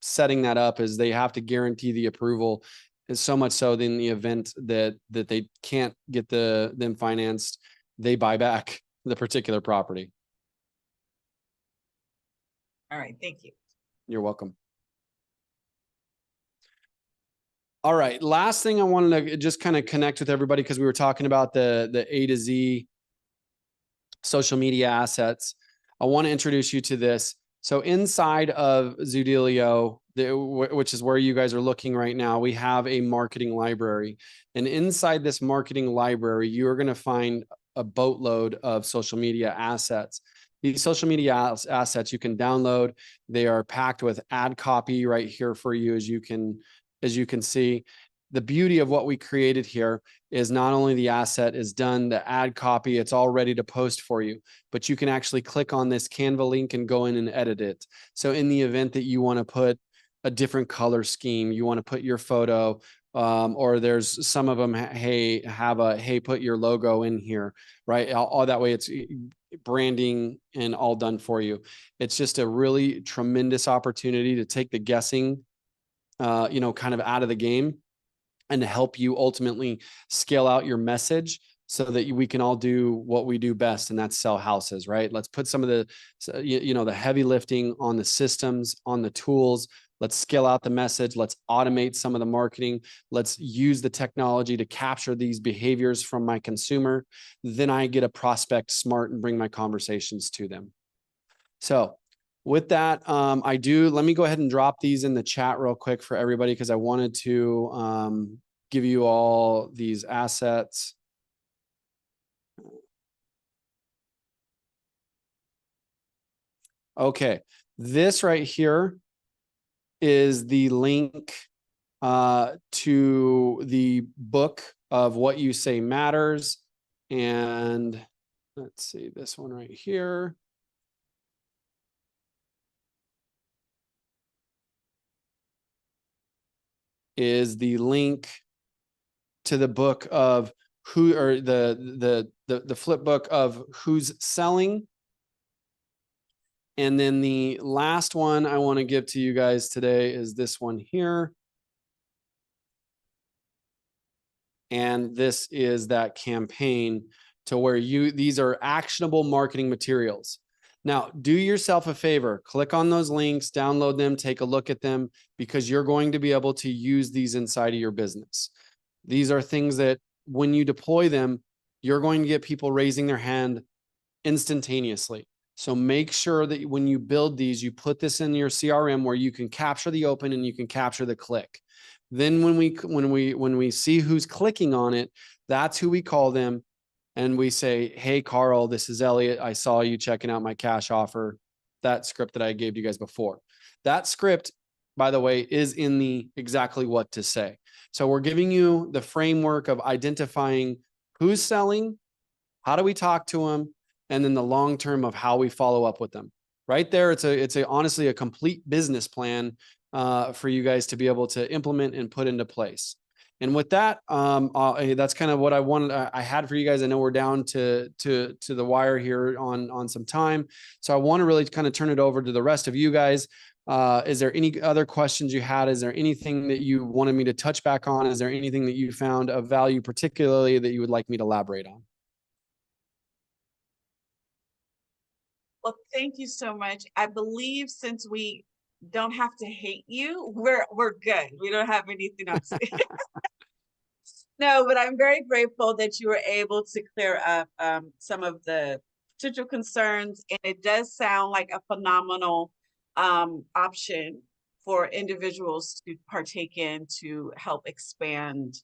setting that up, is they have to guarantee the approval, is so much so that in the event that they can't get them financed, they buy back the particular property. All right, thank you. You're welcome. All right. Last thing I wanted to just kind of connect with everybody, because we were talking about the A to Z social media assets. I want to introduce you to this. So inside of ZOODEALIO, which is where you guys are looking right now, we have a marketing library. And inside this marketing library, you are going to find a boatload of social media assets. These social media assets you can download. They are packed with ad copy right here for you, as you can see. The beauty of what we created here is not only the asset is done, the ad copy, it's all ready to post for you, but you can actually click on this Canva link and go in and edit it. So in the event that you want to put a different color scheme, you want to put your photo, or there's some of them, hey, put your logo in here, right? All that way it's branding and all done for you. It's just a really tremendous opportunity to take the guessing, kind of out of the game, and to help you ultimately scale out your message so that we can all do what we do best, and that's sell houses, right? Let's put some of the heavy lifting on the systems, on the tools. Let's scale out the message. Let's automate some of the marketing. Let's use the technology to capture these behaviors from my consumer. Then I get a prospect smart and bring my conversations to them. So with that, let me go ahead and drop these in the chat real quick for everybody, because I wanted to give you all these assets. Okay, this right here is the link to the book of What You Say Matters. And let's see, this one right here. Is the link to the book of the flip book of Who's Selling. And then the last one I want to give to you guys today is this one here. And this is that campaign to where these are actionable marketing materials. Now, do yourself a favor, click on those links, download them, take a look at them, because you're going to be able to use these inside of your business. These are things that when you deploy them, you're going to get people raising their hand instantaneously. So make sure that when you build these, you put this in your CRM where you can capture the open and you can capture the click. Then when we see who's clicking on it, that's who we call them. And we say, hey, Carl, this is Elliot. I saw you checking out my cash offer. That script that I gave you guys before. That script, by the way, is in the exactly what to say. So we're giving you the framework of identifying who's selling, how do we talk to them, and then the long term of how we follow up with them. Right there, it's honestly a complete business plan for you guys to be able to implement and put into place. And with that, that's kind of what I had for you guys. I know we're down to the wire here on some time, so I want to really kind of turn it over to the rest of you guys. Is there any other questions you had? Is there anything that you wanted me to touch back on? Is there anything that you found of value, particularly that you would like me to elaborate on? Well, thank you so much. I believe since we don't have to hate you, we're good. We don't have anything else. No, but I'm very grateful that you were able to clear up some of the potential concerns, and it does sound like a phenomenal option for individuals to partake in to help expand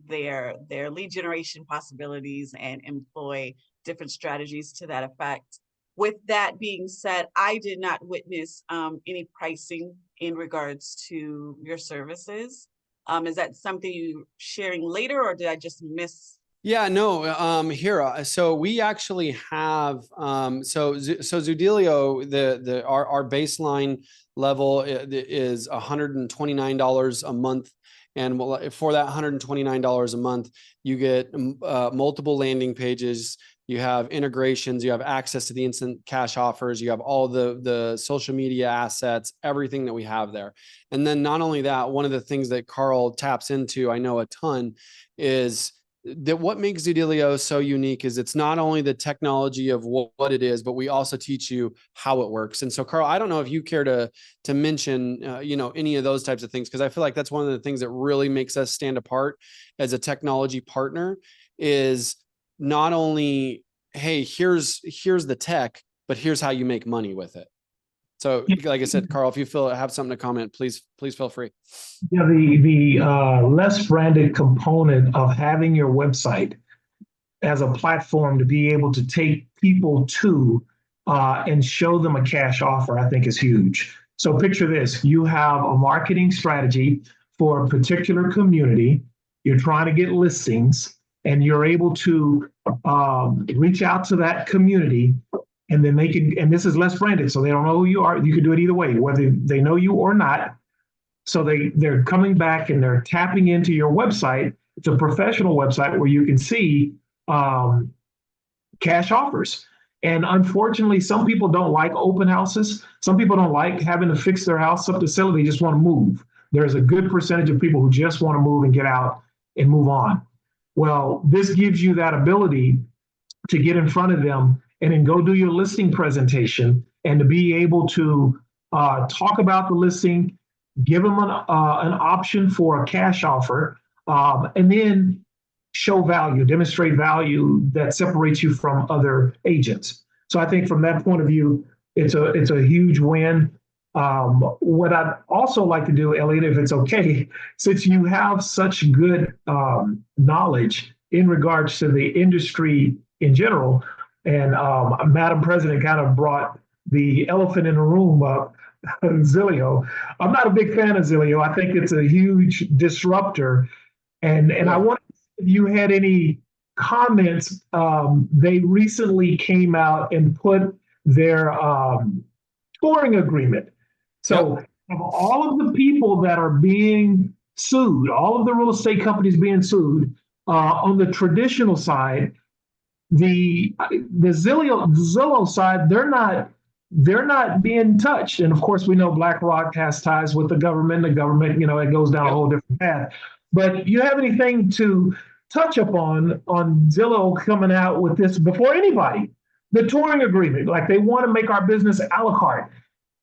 their lead generation possibilities and employ different strategies to that effect. With that being said, I did not witness any pricing in regards to your services. Is that something you sharing later, or did I just miss? Yeah, no, here. So we actually have, so ZOODEALIO, our baseline level is $129 a month. And for that $129 a month, you get multiple landing pages. You have integrations, you have access to the instant cash offers, you have all the social media assets, everything that we have there. And then not only that, one of the things that Carl taps into, I know a ton, is that what makes ZOODEALIO so unique is it's not only the technology of what it is, but we also teach you how it works. And so, Carl, I don't know if you care to mention, any of those types of things, because I feel like that's one of the things that really makes us stand apart as a technology partner is not only, hey, here's the tech, but here's how you make money with it. So like I said, Carl, if you have something to comment, please feel free. Yeah, the less branded component of having your website as a platform to be able to take people to and show them a cash offer, I think is huge. So picture this, you have a marketing strategy for a particular community, you're trying to get listings, and you're able to reach out to that community, and then they can, and this is less branded, so they don't know who you are. You can do it either way, whether they know you or not. So they're coming back and they're tapping into your website. It's a professional website where you can see cash offers. And unfortunately, some people don't like open houses. Some people don't like having to fix their house up to sell it. They just want to move. There's a good percentage of people who just want to move and get out and move on. Well, this gives you that ability to get in front of them and then go do your listing presentation and to be able to talk about the listing, give them an option for a cash offer, and then show value, demonstrate value that separates you from other agents. So I think from that point of view, it's a huge win. What I'd also like to do, Elliot, if it's okay, since you have such good knowledge in regards to the industry in general, and Madam President kind of brought the elephant in the room up, Zilio. I'm not a big fan of Zilio. I think it's a huge disruptor. And I wonder if you had any comments. They recently came out and put their touring agreement. So of all of the people that are being sued, all of the real estate companies being sued, on the traditional side, the Zillow side, they're not being touched. And of course, we know BlackRock has ties with the government. The government, it goes down a whole different path. But you have anything to touch upon Zillow coming out with this before anybody. The touring agreement, like they want to make our business a la carte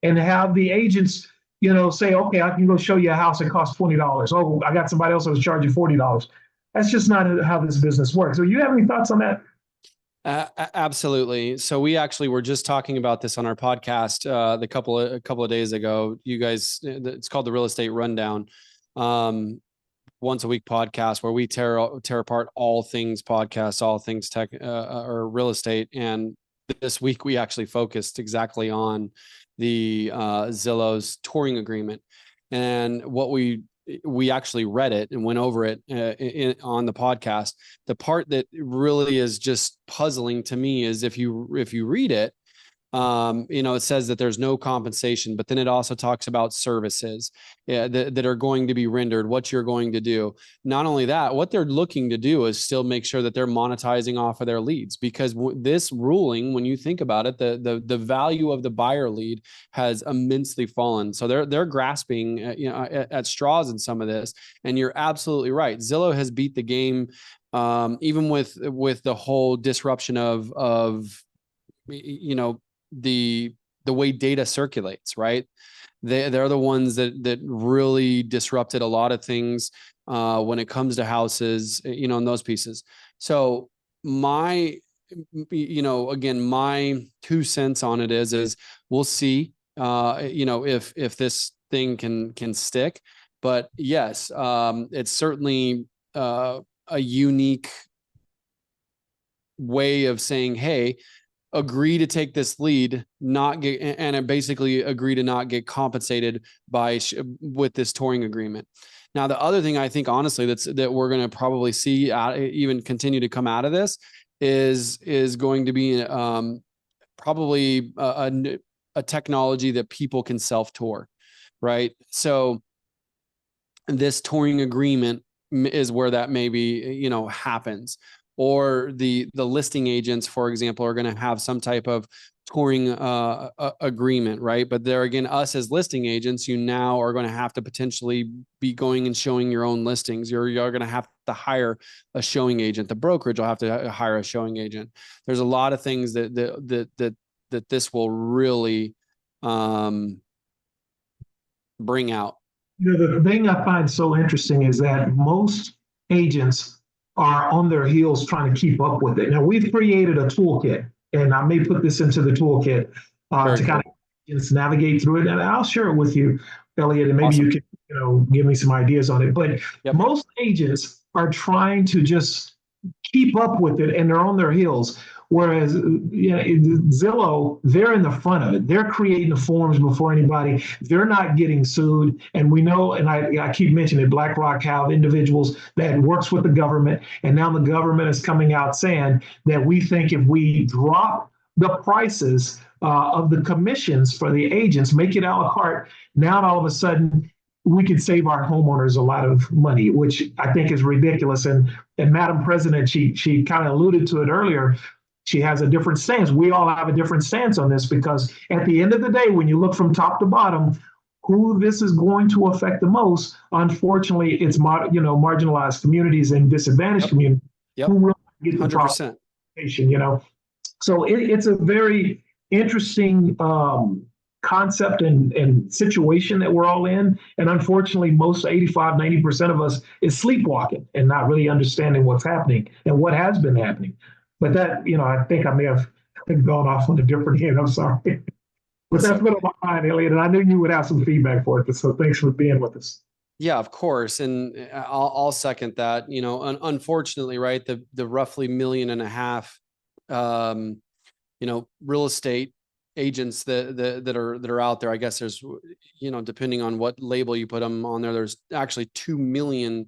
and have the agents, say, okay, I can go show you a house that costs $20. Oh, I got somebody else that was charging $40. That's just not how this business works. So you have any thoughts on that? Absolutely. So we actually were just talking about this on our podcast a couple of days ago. You guys, it's called the Real Estate Rundown, once a week podcast where we tear apart all things podcasts, all things tech or real estate. And this week we actually focused exactly on the Zillow's touring agreement, and what we actually read it and went over it on the podcast. The part that really is just puzzling to me is if you read it, it says that there's no compensation, but then it also talks about services that are going to be rendered, what you're going to do. Not only that, what they're looking to do is still make sure that they're monetizing off of their leads, because this ruling, when you think about it, the value of the buyer lead has immensely fallen. So they're grasping at straws in some of this. And you're absolutely right. Zillow has beat the game, even with the whole disruption of the way data circulates, right? They're the ones that really disrupted a lot of things when it comes to houses, in those pieces. So my 2 cents on it is we'll see, if this thing can stick. But yes, it's certainly a unique way of saying, hey, agree to take this lead, and basically agree to not get compensated with this touring agreement. Now, the other thing I think, honestly, that we're going to probably see even continue to come out of this is going to be probably a technology that people can self-tour, right? So this touring agreement is where that maybe, happens. Or the listing agents, for example, are going to have some type of touring agreement, right? But there again, us as listing agents, you now are going to have to potentially be going and showing your own listings. You're going to have to hire a showing agent. The brokerage will have to hire a showing agent. There's a lot of things that this will really bring out. The thing I find so interesting is that most agents are on their heels trying to keep up with it. Now, we've created a toolkit, and I may put this into the toolkit to kind of just navigate through it. And I'll share it with you, Elliot, and maybe awesome. You can give me some ideas on it. But most agents are trying to just keep up with it, and they're on their heels. Whereas Zillow, they're in the front of it. They're creating the forms before anybody. They're not getting sued. And we know, and I keep mentioning it, BlackRock have individuals that works with the government. And now the government is coming out saying that we think if we drop the prices of the commissions for the agents, make it a la carte, now all of a sudden we can save our homeowners a lot of money, which I think is ridiculous. And Madam President, she kind of alluded to it earlier. She has a different stance. We all have a different stance on this, because at the end of the day, when you look from top to bottom, who this is going to affect the most, unfortunately, it's marginalized communities and disadvantaged communities who will get the 100%. So it's a very interesting concept and situation that we're all in. And unfortunately, most 85-90% of us is sleepwalking and not really understanding what's happening and what has been happening. But that, I think I may have gone off on a different end. I'm sorry. But that's been on my mind, Elliot, and I knew you would have some feedback for it. So thanks for being with us. Yeah, of course. And I'll second that. Unfortunately, right, the roughly 1.5 million, real estate agents that are out there. I guess there's, depending on what label you put them on there, there's actually 2 million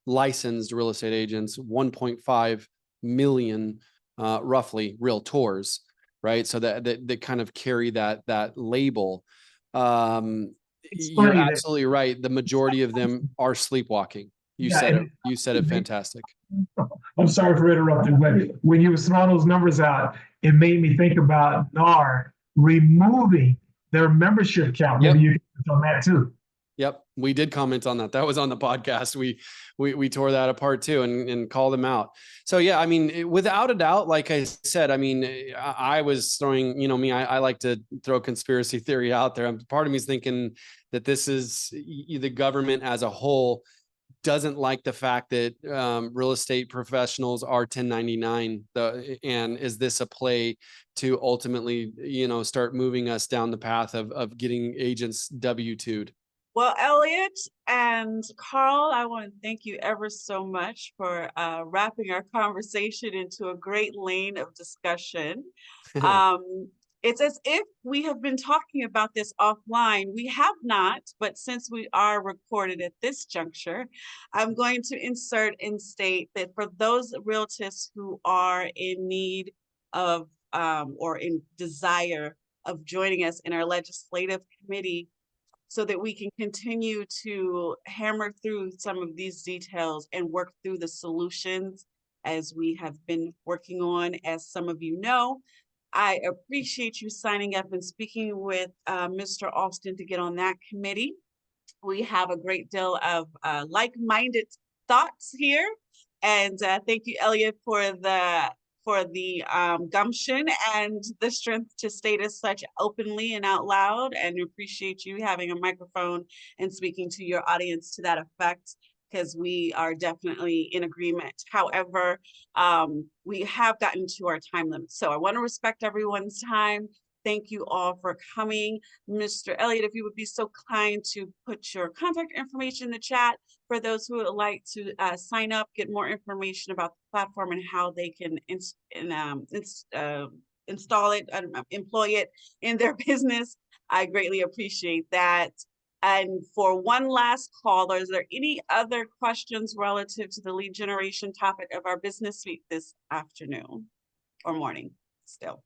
licensed real estate agents, 1.5 million roughly realtors, right? So that kind of carry that label. You're absolutely right. The majority of them are sleepwalking. You said it fantastic. I'm sorry for interrupting, but when you were throwing those numbers out, it made me think about NAR removing their membership count. Maybe you can touch on that too. Yep, we did comment on that. That was on the podcast. We tore that apart too and called them out. So yeah, I mean, without a doubt, like I said, I mean, I was throwing, you know, me, I like to throw conspiracy theory out there. Part of me is thinking that this is the government as a whole doesn't like the fact that real estate professionals are 1099. And is this a play to ultimately, you know, start moving us down the path of getting agents W-2'd? Well, Elliot and Carl, I want to thank you ever so much for wrapping our conversation into a great lane of discussion. It's as if we have been talking about this offline. We have not, but since we are recorded at this juncture, I'm going to insert and state that for those realtors who are in need of or in desire of joining us in our legislative committee, so that we can continue to hammer through some of these details and work through the solutions as we have been working on. As some of you know, I appreciate you signing up and speaking with Mr. Austin to get on that committee. We have a great deal of like-minded thoughts here. And thank you, Elliot, for the gumption and the strength to state as such openly and out loud, and appreciate you having a microphone and speaking to your audience to that effect, because we are definitely in agreement. However, we have gotten to our time limit. So I want to respect everyone's time. Thank you all for coming. Mr. Elliott, if you would be so kind to put your contact information in the chat for those who would like to sign up, get more information about the platform and how they can install it, employ it in their business. I greatly appreciate that. And for one last call, is there any other questions relative to the lead generation topic of our business suite this afternoon or morning still?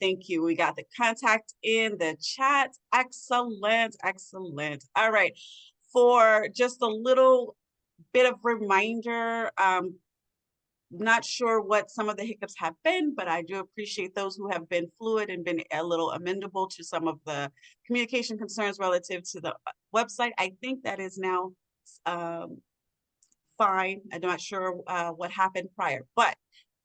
Thank you. We got the contact in the chat. Excellent, excellent. All right. For just a little bit of reminder, not sure what some of the hiccups have been, but I do appreciate those who have been fluid and been a little amenable to some of the communication concerns relative to the website. I think that is now fine. I'm not sure what happened prior, but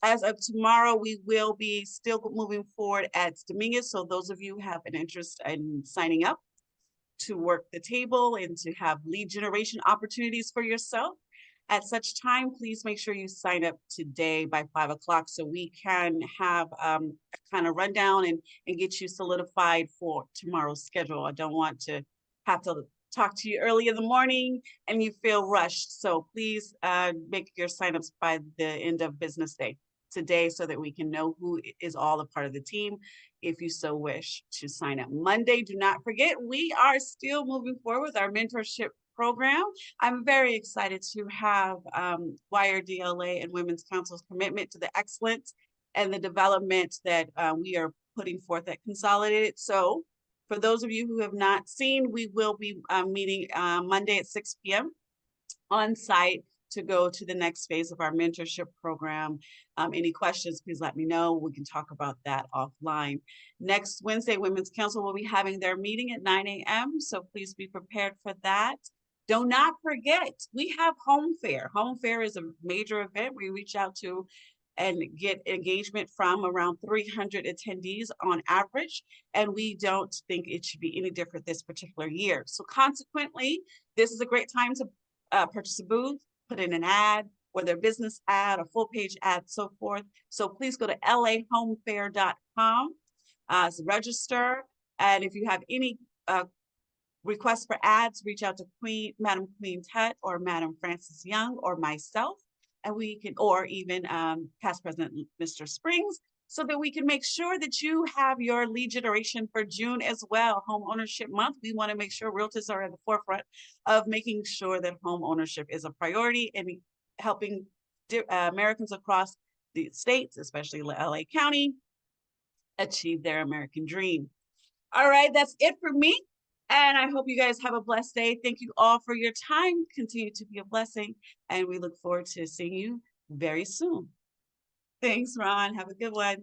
as of tomorrow, we will be still moving forward at Dominguez. So those of you who have an interest in signing up to work the table and to have lead generation opportunities for yourself at such time, please make sure you sign up today by 5 o'clock so we can have a kind of rundown and get you solidified for tomorrow's schedule. I don't want to have to talk to you early in the morning and you feel rushed. So please make your signups by the end of business day today so that we can know who is all a part of the team if you so wish to sign up. Monday, do not forget, we are still moving forward with our mentorship program. I'm very excited to have YRDLA and Women's Council's commitment to the excellence and the development that we are putting forth at Consolidated. So for those of you who have not seen, we will be meeting Monday at 6 p.m. on site to go to the next phase of our mentorship program. Any questions, please let me know. We can talk about that offline. Next Wednesday, Women's Council will be having their meeting at 9 a.m. So please be prepared for that. Do not forget, we have Home Fair. Home Fair is a major event. We reach out to and get engagement from around 300 attendees on average. And we don't think it should be any different this particular year. So consequently, this is a great time to purchase a booth, put in an ad, whether a business ad, a full page ad, so forth. So please go to lahomefair.com to register. And if you have any requests for ads, reach out to Madam Queen Tut or Madam Frances Young or myself, and we can, or even past President Mr. Springs, so that we can make sure that you have your lead generation for June as well. Home ownership month, we want to make sure realtors are at the forefront of making sure that home ownership is a priority and helping Americans across the states, especially LA County, achieve their American dream. All right, that's it for me. And I hope you guys have a blessed day. Thank you all for your time. Continue to be a blessing. And we look forward to seeing you very soon. Thanks, Ron. Have a good one.